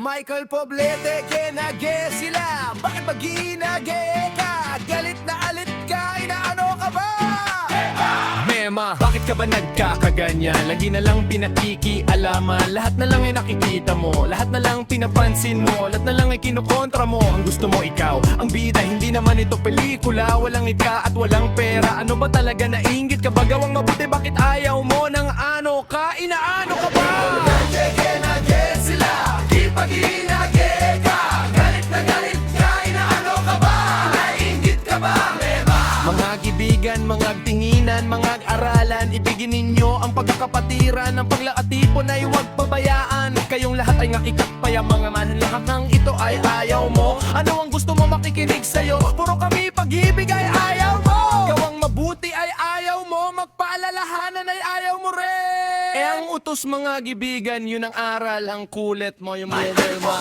Michael Poblete, kinage sila. Bakit ba ginage ka? Galit na alit ka, inaano ka ba? Mema, bakit ka ba nagkakaganyan? Lagi na lang pinakikialaman. Lahat na lang ay nakikita mo, lahat na lang pinapansin mo, lahat na lang ay kinukontra mo. Ang gusto mo ikaw, ang bida, hindi naman ito pelikula. Walang ika at walang pera. Ano ba talaga, nainggit ka ba? Gawang mabuti, bakit ayaw mo ng ano ka? Inaano ka ba? Kinage sila, di pa ginage ka. Galit na galit ka, inaano ka ba? Nainggit ka ba? Mga gibigan, mga tinginan, mga aralan, ibigin ninyo ang pagkakapatiran. Ang paglaatipon ay huwag pabayaan. Kayong lahat ay ngakikakpaya, mga man. Lahat ng ito ay ayaw mo. Ano ang gusto mo makikinig sa'yo? Puro kami pag-ibig ay ayaw mo. Gawang mabuti ay ayaw mo. Magpaalalahanan ay ayaw mo rin. Eh ang utos mga gibigan, yun ang aral. Ang kulit mo, yung level mo.